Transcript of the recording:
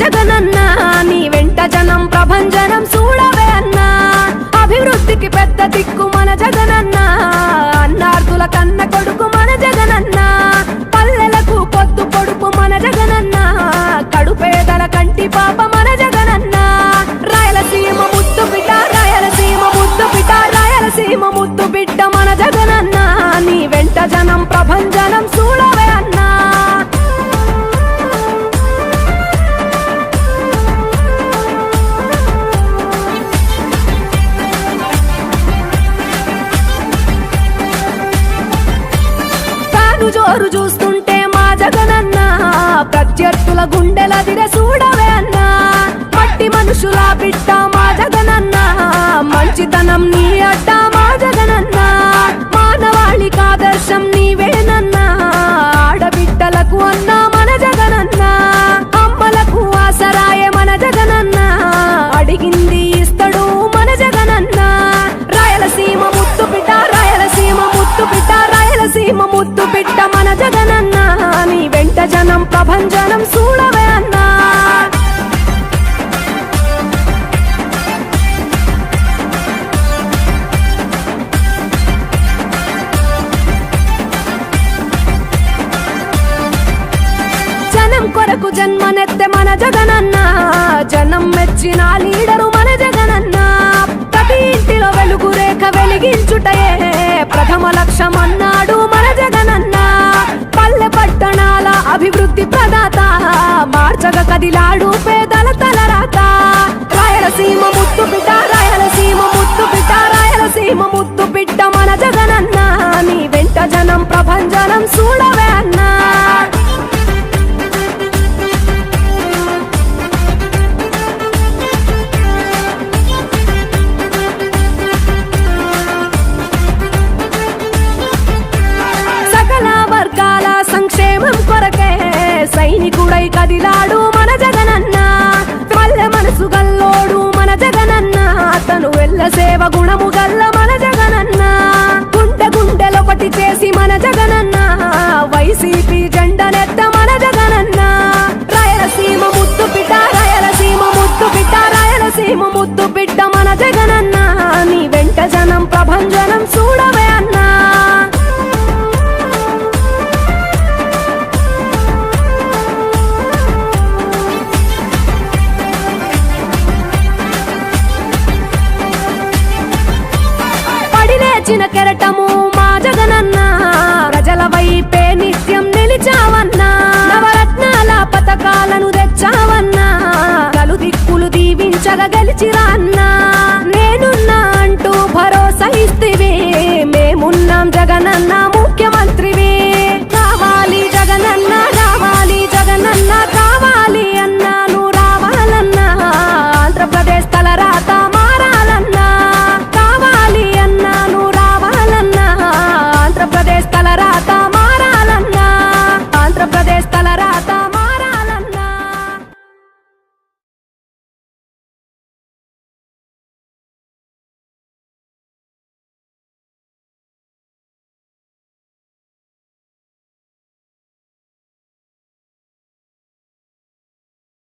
జగనన్న నీ వెంట జనం ప్రభంజనం చూడవే అన్నా అభివృద్ధికి పెద్ద దిక్కు మన జగనన్న అన్నార్థుల కన్న కొడుకు మన జగనన్న పల్లెలకు పొద్దు పొడుపు మన జగనన్న కడుపేదల కంటి పాప మన జగనన్న రాయలసీమ ముద్దు బిడ్డ రాయలసీమ ముద్దు బిడ్డ రాయలసీమ ముద్దు బిడ్డ మన జగనన్న నీ వెంట జనం ప్రభంజనం చూడవే అన్నా జోరు చూస్తుంటే మా జగనన్న ప్రత్యర్థుల గుండెల దిర చూడవే అన్నా మట్టి మనుషుల బిడ్డ మా జగనన్న మంచితనం నీ అడ్డ మా జగనన్న మానవాళికి ఆదర్శం నీవేనన్నా ఆడబిడ్డలకు అన్నా మన జగనన్న అమ్మలకు ఆసరాయే మన జగనన్న అడిగింది ఇస్తడు మన జగనన్న రాయలసీమ ముద్దు బిడ్డ రాయలసీమ ముద్దు బిడ్డ రాయలసీమ ముద్దు బిడ్డ మన జగనన్న నీ వెంట జనం ప్రభంజనం చూడవే అన్నా జనం కొరకు జన్మనెత్తె మన జగనన్న జనం మెచ్చిన లీడరు మన జగనన్న ప్రతి ఇంటిలో వెలుగు రేఖ వెలిగించుటయే ప్రథమ లక్ష్యం అన్నాడు మన జగనన్న పల్లె పట్టణాల అభివృద్ధి ప్రదాత మార్చగ కదిలాడు పేదల తలరాత రాయలసీమ ముద్దు బిడ్డ రాయలసీమ ముద్దు బిడ్డ రాయలసీమ ముద్దు బిడ్డ మన జగనన్న నీ వెంట జనం ప్రభంజనం చూడవే అన్నా సంక్షేమం కొరకే సైనికుడై కదిలాడు మన జగనన్న పల్లె మనసు గల్లోడు మన జగనన్న అతను వెళ్ళ సేవ గుణము గల్ల మన జగనన్న గుండె గుండెలొకటి చేసి మన జగనన్న వైసీపీ జెండనెత్త మన జగనన్న రాయలసీమ ముద్దు బిడ్డ రాయలసీమ ముద్దు బిడ్డ రాయలసీమ ముద్దు బిడ్డ మన జగనన్న నీ వెంట జనం ప్రభంజనం చూడవే అన్నా చిన్న కెరటము మా జగనన్న ప్రజల వైపే నిత్యం నిలిచావన్నా నవరత్నాల పథకాలను తెచ్చావన్నా నలు దిక్కులు దీవించగా గెలిచిరాన్న